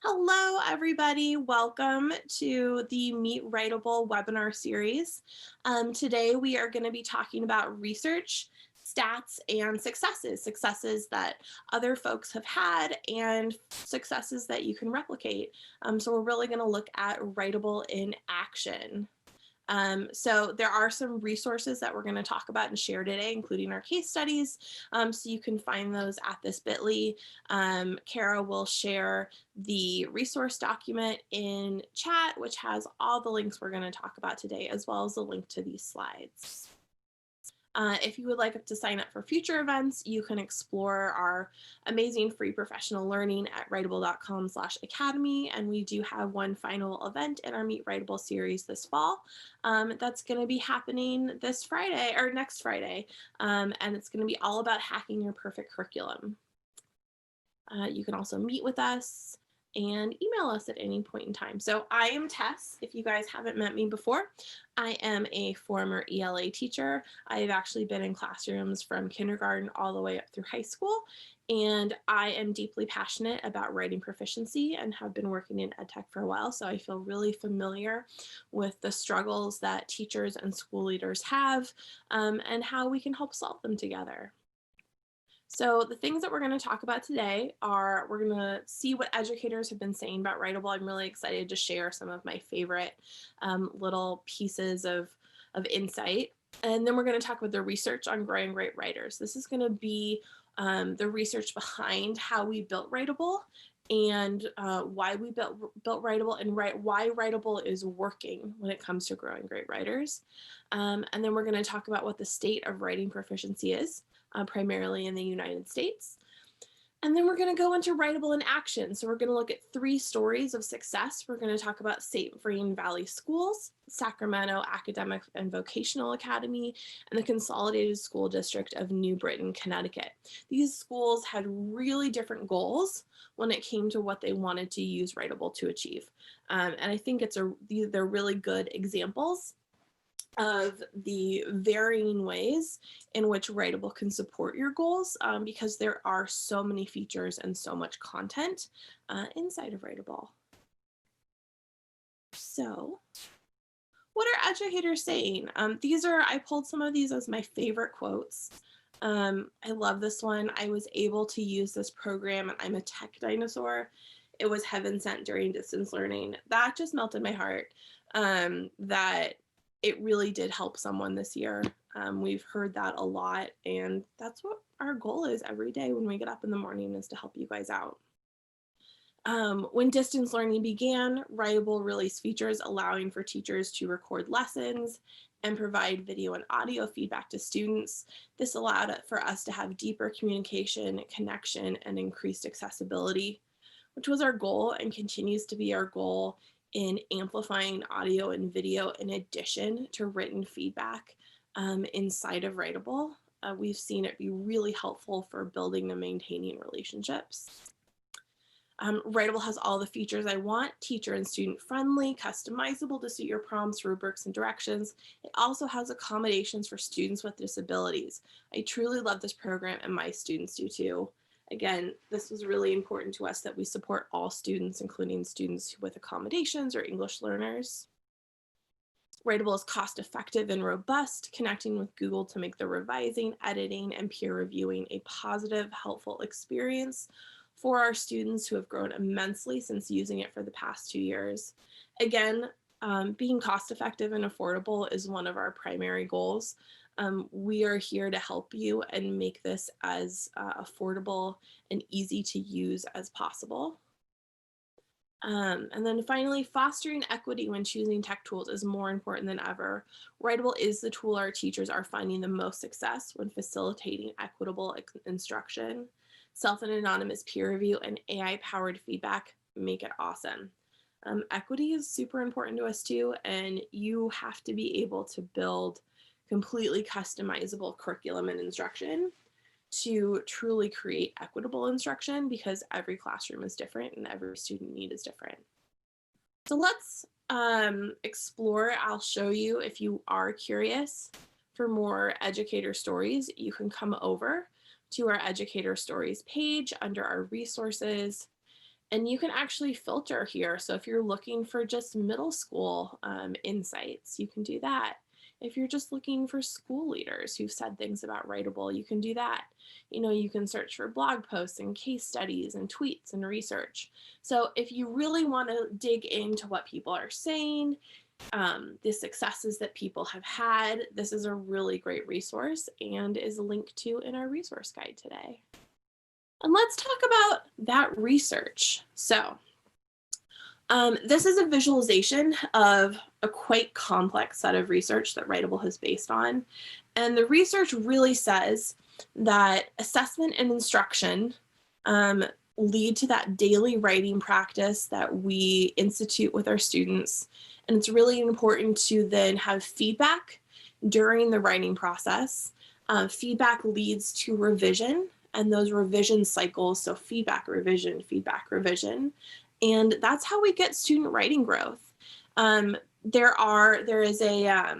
Hello, everybody. Welcome to the Meet Writable webinar series. Today, we are going to be talking about research, stats, and successes that other folks have had and successes that you can replicate. So we're really going to look at Writable in action. So there are some resources that we're going to talk about and share today, including our case studies. So you can find those at this bit.ly. Kara will share the resource document in chat, which has all the links we're going to talk about today, as well as the link to these slides. If you would like to sign up for future events, you can explore our amazing free professional learning at writable.com/academy. And we do have one final event in our Meet Writable series this fall. That's going to be happening this Friday or next Friday. And it's going to be all about hacking your perfect curriculum. You can also meet with us and email us at any point in time. So I am Tess, if you guys haven't met me before. I am a former ELA teacher. I've actually been in classrooms from kindergarten all the way up through high school, and I am deeply passionate about writing proficiency and have been working in EdTech for a while, so I feel really familiar with the struggles that teachers and school leaders have and how we can help solve them together. So the things that we're going to talk about today are we're going to see what educators have been saying about Writable. I'm really excited to share some of my favorite little pieces of insight. And then we're going to talk about the research on growing great writers. This is going to be the research behind how we built Writable and why we built Writable and why Writable is working when it comes to growing great writers. And then we're going to talk about what the state of writing proficiency is. Primarily in the United States. And then we're going to go into Writable in action. So we're going to look at 3 stories of success. We're going to talk about St. Vrain Valley Schools, Sacramento Academic and Vocational Academy, and the Consolidated School District of New Britain, Connecticut. These schools had really different goals when it came to what they wanted to use Writable to achieve. And I think they're really good examples of the varying ways in which Writable can support your goals because there are so many features and so much content inside of Writable. So what are educators saying? I pulled some of these as my favorite quotes. I love this one. I was able to use this program and I'm a tech dinosaur. It was heaven sent during distance learning. That just melted my heart that it really did help someone this year. We've heard that a lot, and that's what our goal is every day when we get up in the morning, is to help you guys out. When distance learning began, Writable released features allowing for teachers to record lessons and provide video and audio feedback to students. This allowed for us to have deeper communication, connection, and increased accessibility, which was our goal and continues to be our goal in amplifying audio and video in addition to written feedback inside of Writable. We've seen it be really helpful for building and maintaining relationships. Writable has all the features I want: teacher and student friendly, customizable to suit your prompts, rubrics, and directions. It also has accommodations for students with disabilities. I truly love this program, and my students do too. Again, this was really important to us that we support all students, including students with accommodations or English learners. Writable is cost effective and robust, connecting with Google to make the revising, editing, and peer reviewing a positive, helpful experience for our students who have grown immensely since using it for the past 2 years. Again, being cost effective and affordable is one of our primary goals. We are here to help you and make this as affordable and easy to use as possible. And then finally, fostering equity when choosing tech tools is more important than ever. Writable is the tool our teachers are finding the most success when facilitating equitable instruction. Self and anonymous peer review and AI-powered feedback make it awesome. Equity is super important to us too, and you have to be able to build completely customizable curriculum and instruction to truly create equitable instruction, because every classroom is different and every student need is different. So let's explore. I'll show you, if you are curious for more educator stories, you can come over to our educator stories page under our resources, And you can actually filter here. So if you're looking for just middle school insights, you can do that. If you're just looking for school leaders who've said things about Writable, you can do that. You can search for blog posts and case studies and tweets and research. So if you really want to dig into what people are saying, the successes that people have had, this is a really great resource and is linked to in our resource guide today. And let's talk about that research. So this is a visualization of a quite complex set of research that Writable is based on. And the research really says that assessment and instruction lead to that daily writing practice that we institute with our students. And it's really important to then have feedback during the writing process. Feedback leads to revision, and those revision cycles, so feedback, revision, and that's how we get student writing growth. There is a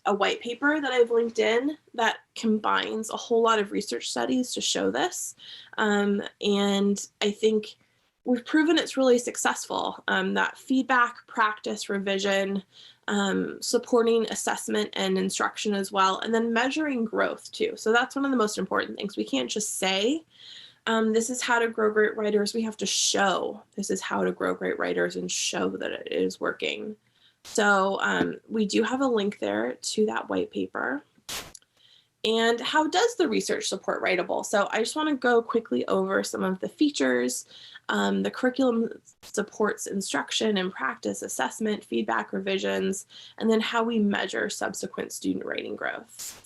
white paper that I've linked in that combines a whole lot of research studies to show this, and I think we've proven it's really successful, that feedback, practice, revision, supporting assessment and instruction as well, and then measuring growth too. So that's one of the most important things. We can't just say, this is how to grow great writers. We have to show this is how to grow great writers and show that it is working. So we do have a link there to that white paper. And how does the research support Writable? So I just want to go quickly over some of the features. The curriculum supports instruction and practice, assessment, feedback, revisions, and then how we measure subsequent student writing growth.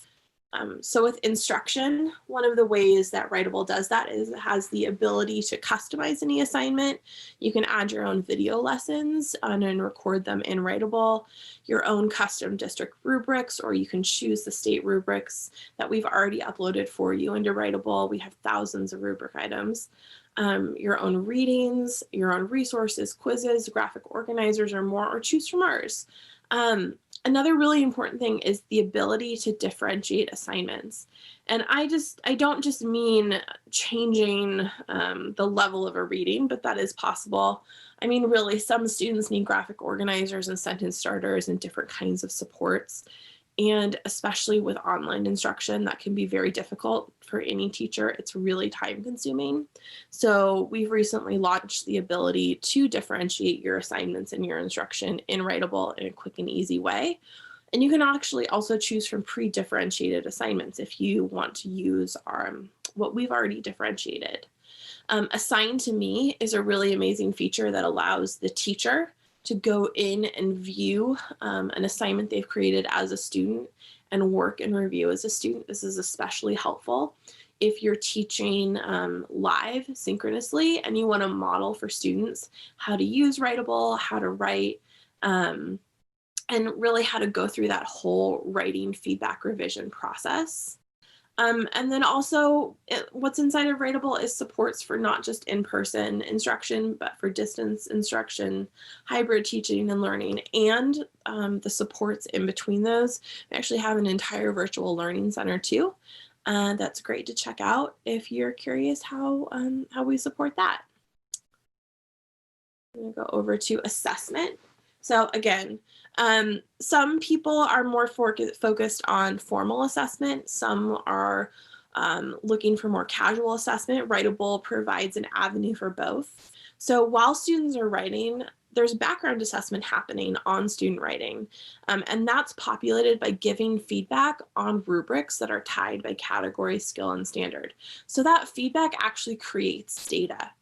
So with instruction, one of the ways that Writable does that is it has the ability to customize any assignment. You can add your own video lessons and record them in Writable, your own custom district rubrics, or you can choose the state rubrics that we've already uploaded for you into Writable. We have thousands of rubric items. Your own readings, your own resources, quizzes, graphic organizers, or more, or choose from ours. Another really important thing is the ability to differentiate assignments. And I don't just mean changing the level of a reading, but that is possible. I mean, really, some students need graphic organizers and sentence starters and different kinds of supports. And especially with online instruction, that can be very difficult for any teacher. It's really time consuming. So we've recently launched the ability to differentiate your assignments and your instruction in Writable in a quick and easy way. And you can actually also choose from pre-differentiated assignments if you want to use what we've already differentiated. Assign to Me is a really amazing feature that allows the teacher to go in and view an assignment they've created as a student and work and review as a student. This is especially helpful if you're teaching live synchronously and you want to model for students how to use Writable, how to write, and really how to go through that whole writing feedback revision process. And then also what's inside of Writable is supports for not just in-person instruction, but for distance instruction, hybrid teaching and learning, and the supports in between those. We actually have an entire virtual learning center too. That's great to check out if you're curious how we support that. I'm gonna go over to assessment. So again, some people are more focused on formal assessment. Some are looking for more casual assessment. Writable provides an avenue for both. So while students are writing, there's background assessment happening on student writing, and that's populated by giving feedback on rubrics that are tied by category, skill, and standard. So that feedback actually creates data.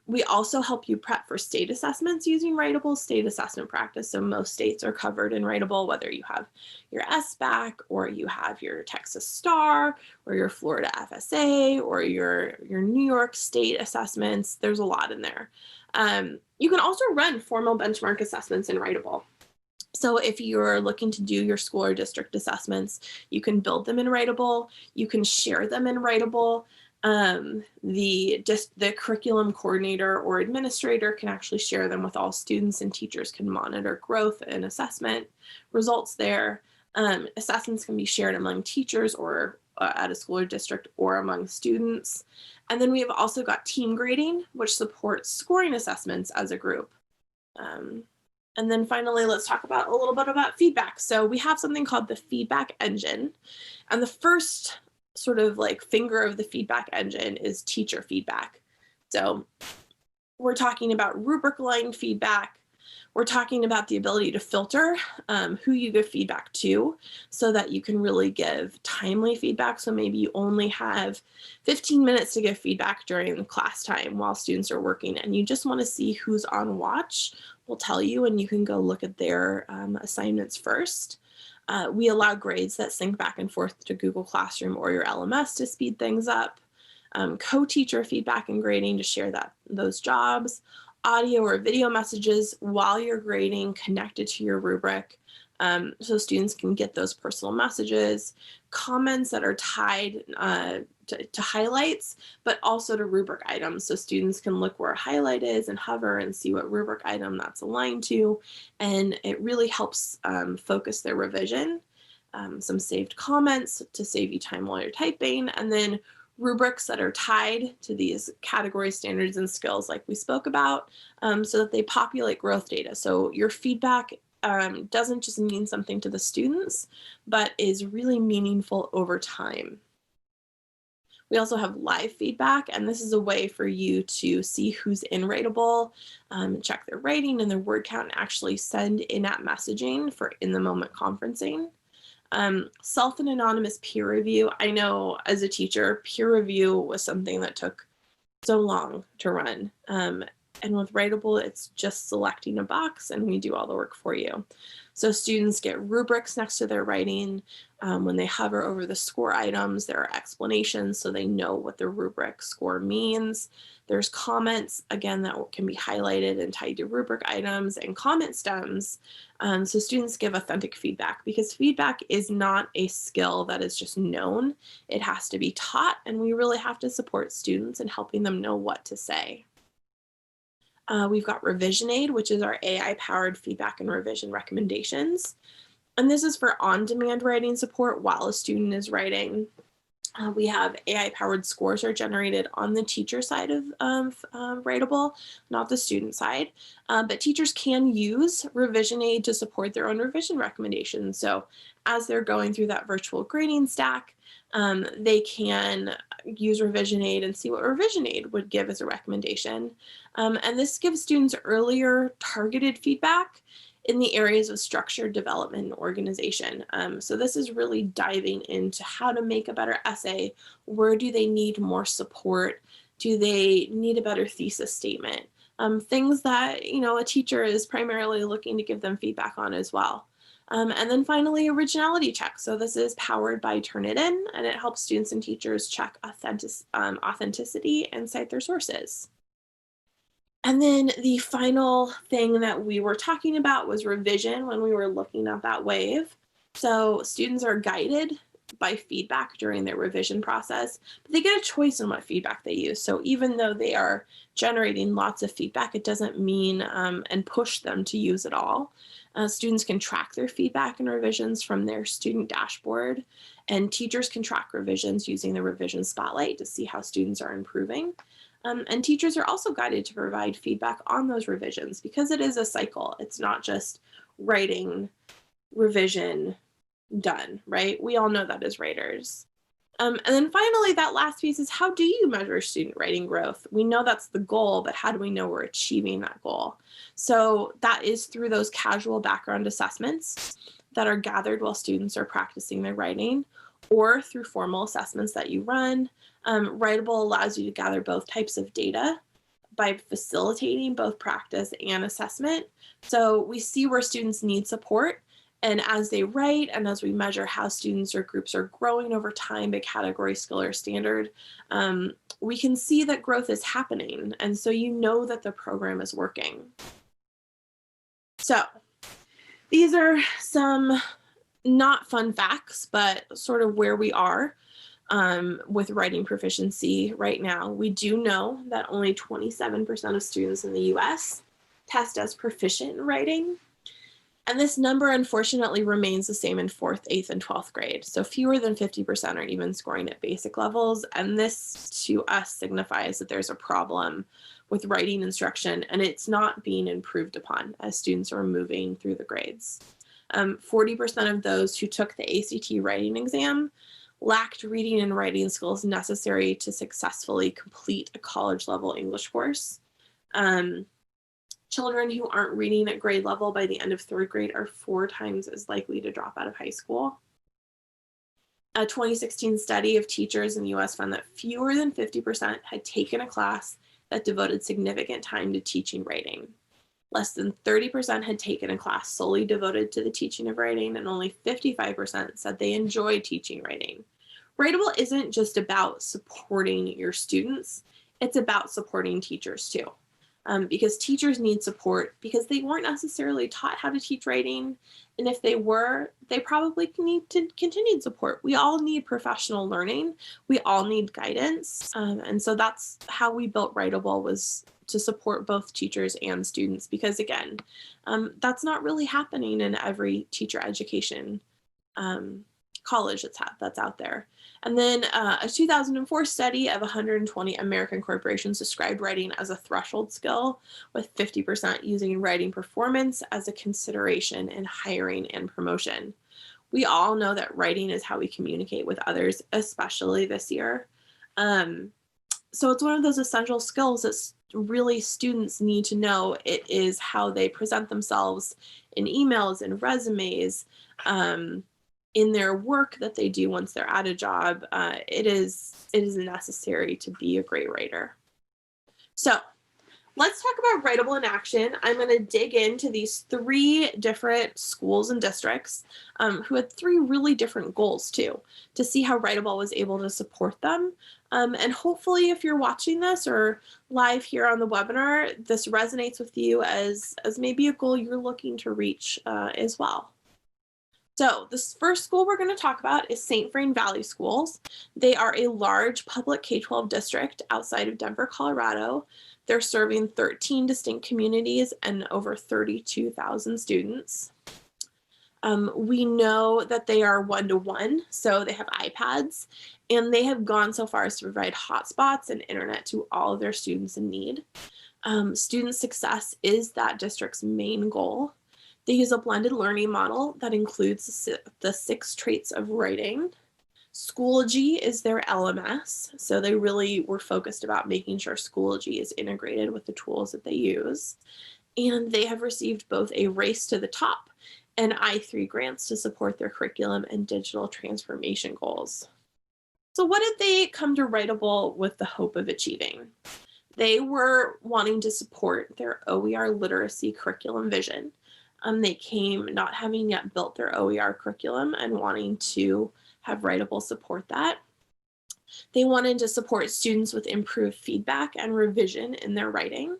We also help you prep for state assessments using Writable state assessment practice. So most states are covered in Writable, whether you have your SBAC or you have your Texas STAR or your Florida FSA or your New York state assessments. There's a lot in there. You can also run formal benchmark assessments in Writable. So if you're looking to do your school or district assessments, you can build them in Writable. You can share them in Writable. The curriculum coordinator or administrator can actually share them with all students, and teachers can monitor growth and assessment results there. Assessments can be shared among teachers or at a school or district or among students. And then we have also got team grading, which supports scoring assessments as a group. And then finally, let's talk about a little bit about feedback. So we have something called the feedback engine. And the first sort of like finger of the feedback engine is teacher feedback. So we're talking about rubric aligned feedback. We're talking about the ability to filter who you give feedback to so that you can really give timely feedback. So maybe you only have 15 minutes to give feedback during class time while students are working, and you just want to see who's on watch. We'll tell you, and you can go look at their assignments first. We allow grades that sync back and forth to Google Classroom or your LMS to speed things up. Co-teacher feedback and grading to share those jobs. Audio or video messages while you're grading connected to your rubric, so students can get those personal messages. Comments that are tied to highlights, but also to rubric items, so students can look where a highlight is and hover and see what rubric item that's aligned to, and it really helps focus their revision. Some saved comments to save you time while you're typing, and then rubrics that are tied to these category standards and skills like we spoke about, so that they populate growth data. So your feedback doesn't just mean something to the students, but is really meaningful over time. We also have live feedback, and this is a way for you to see who's in Writable, check their writing and their word count, and actually send in-app messaging for in-the-moment conferencing. Self and anonymous peer review. I know as a teacher, peer review was something that took so long to run. And with Writable, it's just selecting a box and we do all the work for you. So students get rubrics next to their writing. When they hover over the score items, there are explanations so they know what the rubric score means. There's comments, again, that can be highlighted and tied to rubric items, and comment stems. So students give authentic feedback, because feedback is not a skill that is just known. It has to be taught, and we really have to support students in helping them know what to say. We've got Revision Aid, which is our AI-powered feedback and revision recommendations. And this is for on-demand writing support while a student is writing. We have AI-powered scores are generated on the teacher side of Writable, not the student side. But teachers can use Revision Aid to support their own revision recommendations. So as they're going through that virtual grading stack, they can use Revision Aid and see what Revision Aid would give as a recommendation. And this gives students earlier targeted feedback in the areas of structure, development, and organization. So this is really diving into how to make a better essay. Where do they need more support? Do they need a better thesis statement? Things that, you know, a teacher is primarily looking to give them feedback on as well. And then finally, originality check. So this is powered by Turnitin, and it helps students and teachers check authenticity and cite their sources. And then the final thing that we were talking about was revision when we were looking at that wave. So students are guided by feedback during their revision process, but they get a choice in what feedback they use. So even though they are generating lots of feedback, it doesn't mean and push them to use it all. Students can track their feedback and revisions from their student dashboard, and teachers can track revisions using the revision spotlight to see how students are improving. And teachers are also guided to provide feedback on those revisions, because it is a cycle. It's not just writing, revision, done, right? We all know that as writers. And then finally, that last piece is, how do you measure student writing growth? We know that's the goal, but how do we know we're achieving that goal? So that is through those casual background assessments that are gathered while students are practicing their writing, or through formal assessments that you run. Writable allows you to gather both types of data by facilitating both practice and assessment. So we see where students need support, and as they write and as we measure how students or groups are growing over time by category, skill, or standard, we can see that growth is happening. And so you know that the program is working. So these are some not fun facts, but sort of where we are with writing proficiency right now. We do know that only 27% of students in the US test as proficient in writing. And this number, unfortunately, remains the same in 4th, 8th, and 12th grade. So fewer than 50% are even scoring at basic levels. And this, to us, signifies that there's a problem with writing instruction, and it's not being improved upon as students are moving through the grades. 40% of those who took the ACT writing exam lacked reading and writing skills necessary to successfully complete a college-level English course. Children who aren't reading at grade level by the end of 3rd grade are 4 times as likely to drop out of high school. A 2016 study of teachers in the US found that fewer than 50% had taken a class that devoted significant time to teaching writing. Less than 30% had taken a class solely devoted to the teaching of writing, and only 55% said they enjoyed teaching writing. Writable isn't just about supporting your students, it's about supporting teachers too. Because teachers need support because they weren't necessarily taught how to teach writing. And if they were, they probably need to continued support. We all need professional learning. We all need guidance. And so that's how we built Writable, was to support both teachers and students, because again, that's not really happening in every teacher education college that's out there. And then a 2004 study of 120 American corporations described writing as a threshold skill, with 50% using writing performance as a consideration in hiring and promotion. We all know that writing is how we communicate with others, especially this year. So it's one of those essential skills that really students need to know. It is how they present themselves in emails and resumes, in their work that they do once they're at a job. It is necessary to be a great writer. So let's talk about Writable in action. I'm going to dig into these 3 different schools and districts who had 3 really different goals too, to see how Writable was able to support them. And hopefully, if you're watching this or live here on the webinar, this resonates with you as maybe a goal you're looking to reach as well. So this first school we're going to talk about is St. Vrain Valley Schools. They are a large public K-12 district outside of Denver, Colorado. They're serving 13 distinct communities and over 32,000 students. We know that they are one-to-one, so they have iPads, and they have gone so far as to provide hotspots and internet to all of their students in need. Student success is that district's main goal. They use a blended learning model that includes the 6 traits of writing. Schoology is their LMS, so they really were focused about making sure Schoology is integrated with the tools that they use. And they have received both a Race to the Top and I3 grants to support their curriculum and digital transformation goals. So what did they come to Writable with the hope of achieving? They were wanting to support their OER literacy curriculum vision. They came not having yet built their OER curriculum and wanting to have Writable support that. They wanted to support students with improved feedback and revision in their writing.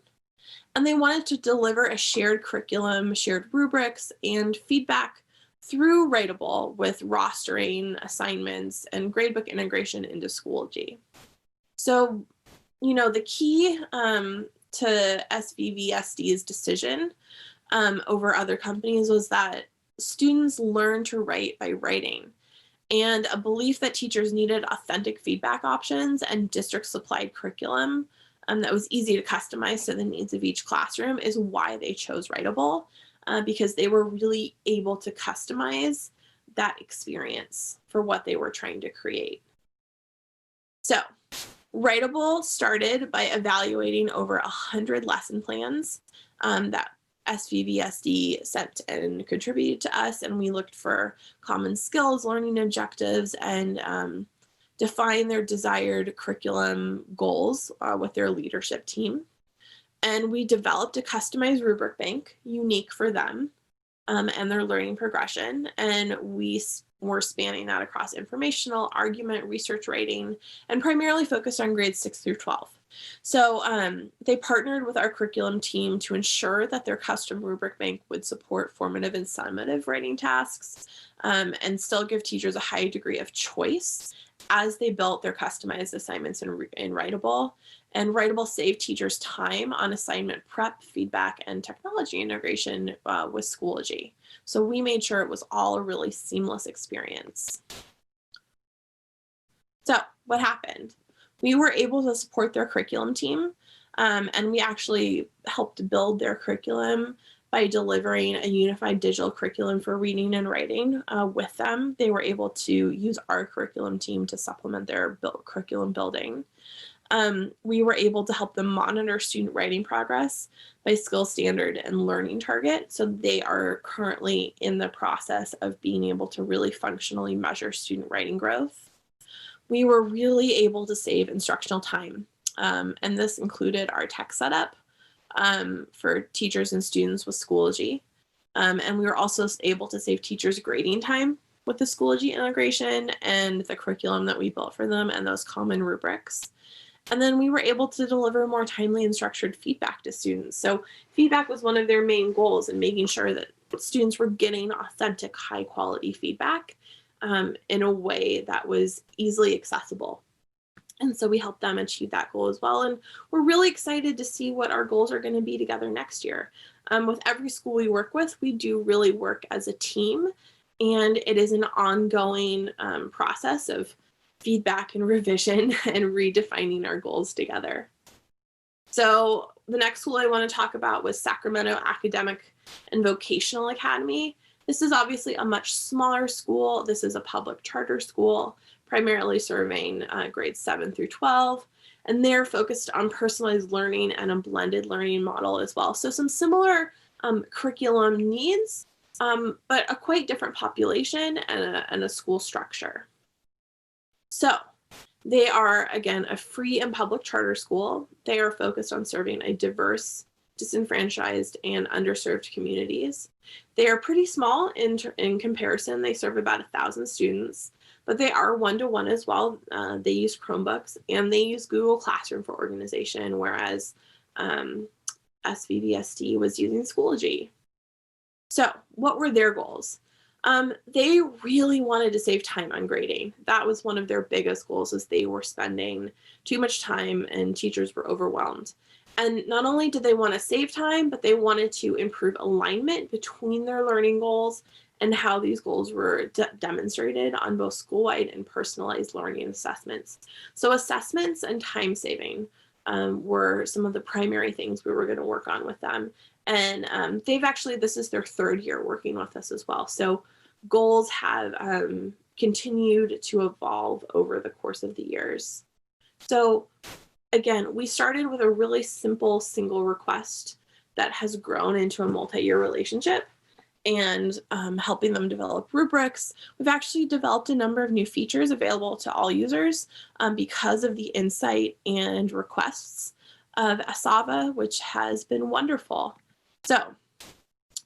And they wanted to deliver a shared curriculum, shared rubrics, and feedback through Writable with rostering, assignments, and gradebook integration into Schoology. So, the key to SVVSD's decision over other companies was that students learn to write by writing, and a belief that teachers needed authentic feedback options and district supplied curriculum that was easy to customize to the needs of each classroom is why they chose Writable, because they were really able to customize that experience for what they were trying to create. So Writable started by evaluating over 100 lesson plans that SVVSD sent and contributed to us, and we looked for common skills, learning objectives, and define their desired curriculum goals with their leadership team. And we developed a customized rubric bank unique for them and their learning progression, and we were spanning that across informational, argument, research writing, and primarily focused on grades 6 through 12. So they partnered with our curriculum team to ensure that their custom rubric bank would support formative and summative writing tasks and still give teachers a high degree of choice as they built their customized assignments in Writable. And Writable saved teachers time on assignment prep, feedback, and technology integration with Schoology. So we made sure it was all a really seamless experience. So what happened? We were able to support their curriculum team, and we actually helped build their curriculum by delivering a unified digital curriculum for reading and writing with them. They were able to use our curriculum team to supplement their curriculum building. We were able to help them monitor student writing progress by skill standard and learning target. So they are currently in the process of being able to really functionally measure student writing growth. We were really able to save instructional time, and this included our tech setup for teachers and students with Schoology. And we were also able to save teachers grading time with the Schoology integration and the curriculum that we built for them and those common rubrics. And then we were able to deliver more timely and structured feedback to students. So feedback was one of their main goals in making sure that students were getting authentic, high quality feedback in a way that was easily accessible. And so we helped them achieve that goal as well. And we're really excited to see what our goals are going to be together next year. With every school we work with, we do really work as a team. And it is an ongoing process of feedback and revision and redefining our goals together. So the next school I want to talk about was Sacramento Academic and Vocational Academy. This is obviously a much smaller school. This is a public charter school, primarily serving grades 7 through 12. And they're focused on personalized learning and a blended learning model as well. So some similar curriculum needs, but a quite different population and a school structure. So they are, again, a free and public charter school. They are focused on serving a diverse, disenfranchised, and underserved communities. They are pretty small in comparison. They serve about 1,000 students, but they are one-to-one as well. They use Chromebooks and they use Google Classroom for organization, whereas SVBSD was using Schoology. So what were their goals? They really wanted to save time on grading. That was one of their biggest goals, is they were spending too much time and teachers were overwhelmed. And not only did they want to save time, but they wanted to improve alignment between their learning goals and how these goals were demonstrated on both school-wide and personalized learning assessments. So assessments and time saving were some of the primary things we were going to work on with them. And they've actually, this is their 3rd year working with us as well. So goals have continued to evolve over the course of the years. So again, we started with a really simple single request that has grown into a multi-year relationship and helping them develop rubrics. We've actually developed a number of new features available to all users because of the insight and requests of Asava, which has been wonderful. So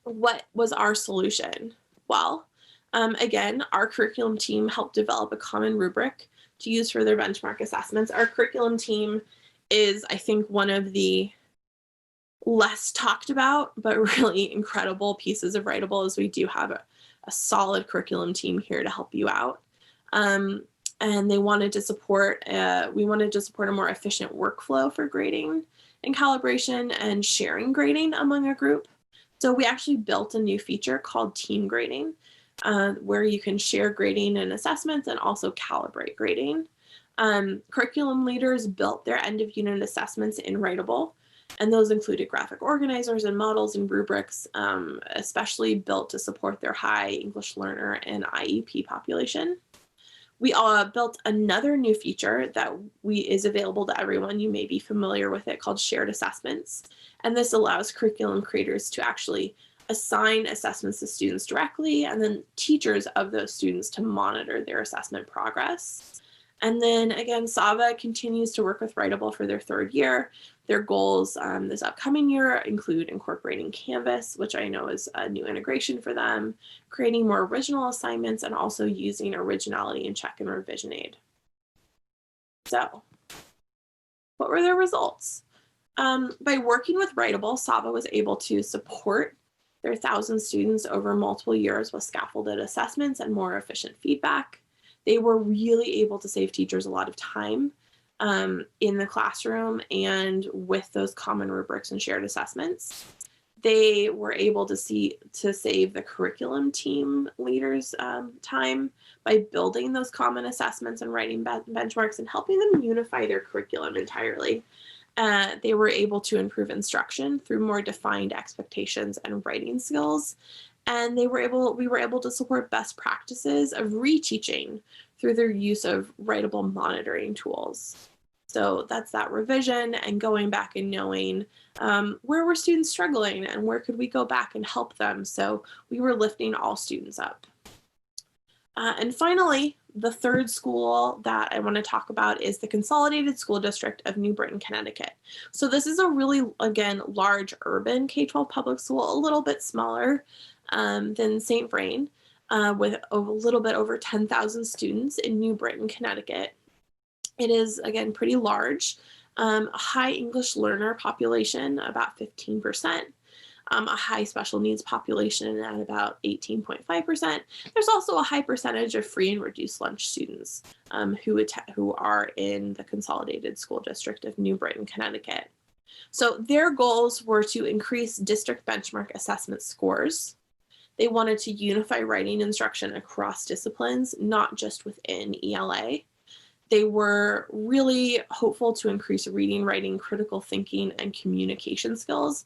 what was our solution? Well, again, our curriculum team helped develop a common rubric to use for their benchmark assessments. Our curriculum team is, I think, one of the less talked about, but really incredible pieces of Writable, as we do have a solid curriculum team here to help you out. And they wanted to support, we wanted to support a more efficient workflow for grading and calibration and sharing grading among a group. So we actually built a new feature called team grading, where you can share grading and assessments and also calibrate grading. Curriculum leaders built their end of unit assessments in Writable, and those included graphic organizers and models and rubrics, especially built to support their high English learner and IEP population. We built another new feature that is available to everyone. You may be familiar with it, called shared assessments. And this allows curriculum creators to actually assign assessments to students directly, and then teachers of those students to monitor their assessment progress. And then again, Sava continues to work with Writable for their 3rd year. Their goals this upcoming year include incorporating Canvas, which I know is a new integration for them, creating more original assignments, and also using originality and check and revision aid. So what were their results? By working with Writable, Sava was able to support their 1,000 students over multiple years with scaffolded assessments and more efficient feedback. They were really able to save teachers a lot of time in the classroom and with those common rubrics and shared assessments. They were able to save the curriculum team leaders time by building those common assessments and writing benchmarks and helping them unify their curriculum entirely. They were able to improve instruction through more defined expectations and writing skills. And we were able to support best practices of reteaching through their use of writable monitoring tools. So that's that revision and going back and knowing where were students struggling and where could we go back and help them. So we were lifting all students up. And finally, the third school that I want to talk about is the Consolidated School District of New Britain, Connecticut. So this is a really, again, large urban K-12 public school, a little bit smaller than St. Vrain, with a little bit over 10,000 students in New Britain, Connecticut. It is, again, pretty large, a high English learner population, about 15%. A high special needs population at about 18.5%. There's also a high percentage of free and reduced lunch students who are in the Consolidated School District of New Britain, Connecticut. So their goals were to increase district benchmark assessment scores. They wanted to unify writing instruction across disciplines, not just within ELA. They were really hopeful to increase reading, writing, critical thinking, and communication skills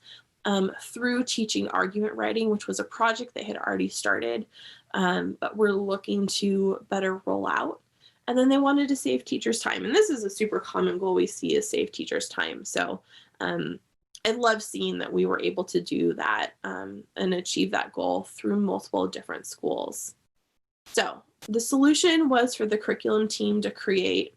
through teaching argument writing, which was a project they had already started, but we're looking to better roll out. And then they wanted to save teachers time. And this is a super common goal we see is save teachers time. So I love seeing that we were able to do that and achieve that goal through multiple different schools. So the solution was for the curriculum team to create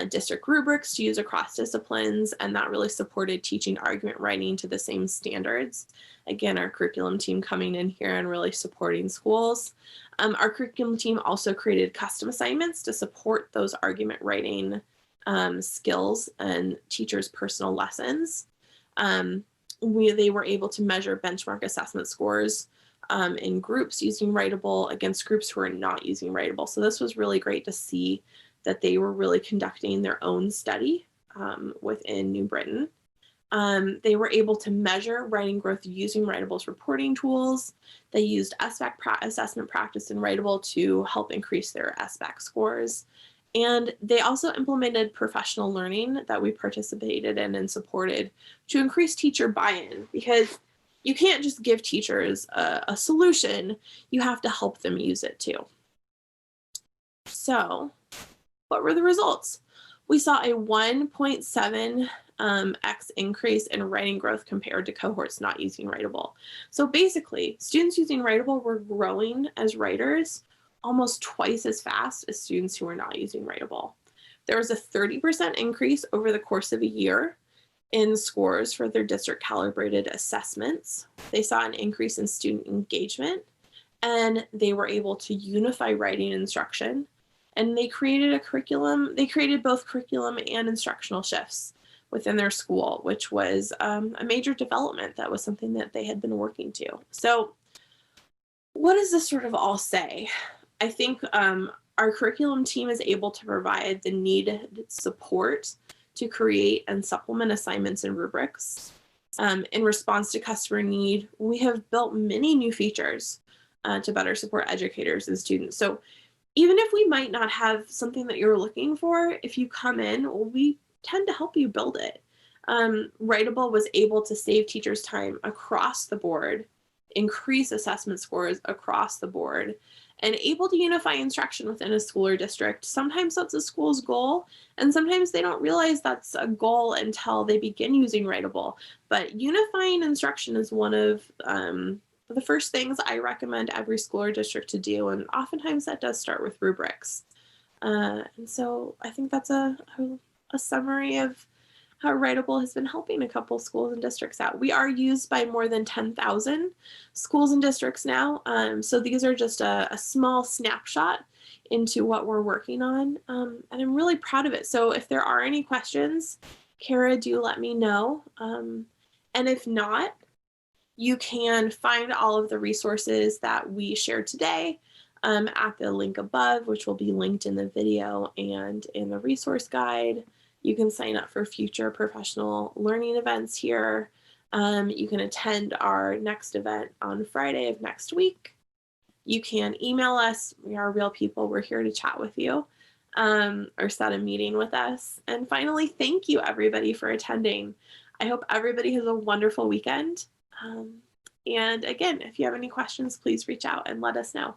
district rubrics to use across disciplines, and that really supported teaching argument writing to the same standards. Again, our curriculum team coming in here and really supporting schools. Our curriculum team also created custom assignments to support those argument writing skills and teachers' personal lessons. They were able to measure benchmark assessment scores in groups using Writable against groups who are not using Writable. So this was really great to see that they were really conducting their own study within New Britain. They were able to measure writing growth using Writable's reporting tools. They used SBAC assessment practice in Writable to help increase their SBAC scores. And they also implemented professional learning that we participated in and supported to increase teacher buy-in, because you can't just give teachers a solution, you have to help them use it too. So what were the results? We saw a 1.7x increase in writing growth compared to cohorts not using Writable. So basically, students using Writable were growing as writers almost twice as fast as students who were not using Writable. There was a 30% increase over the course of a year in scores for their district calibrated assessments. They saw an increase in student engagement, and they were able to unify writing instruction. And they created both curriculum and instructional shifts within their school, which was a major development. That was something that they had been working to. So what does this sort of all say? I think our curriculum team is able to provide the needed support to create and supplement assignments and rubrics. In response to customer need, we have built many new features to better support educators and students. So even if we might not have something that you're looking for, if you come in, we tend to help you build it. Writable was able to save teachers time across the board, increase assessment scores across the board, and able to unify instruction within a school or district. Sometimes that's a school's goal, and sometimes they don't realize that's a goal until they begin using Writable. But unifying instruction is one of the first things I recommend every school or district to do, and oftentimes that does start with rubrics. And so I think that's a summary of how Writable has been helping a couple schools and districts out. We are used by more than 10,000 schools and districts now, so these are just a small snapshot into what we're working on, and I'm really proud of it. So if there are any questions, Kara, do let me know, and if not, you can find all of the resources that we shared today at the link above, which will be linked in the video and in the resource guide. You can sign up for future professional learning events here. You can attend our next event on Friday of next week. You can email us. We are real people. We're here to chat with you, or set a meeting with us. And finally, thank you everybody for attending. I hope everybody has a wonderful weekend. And again, if you have any questions, please reach out and let us know.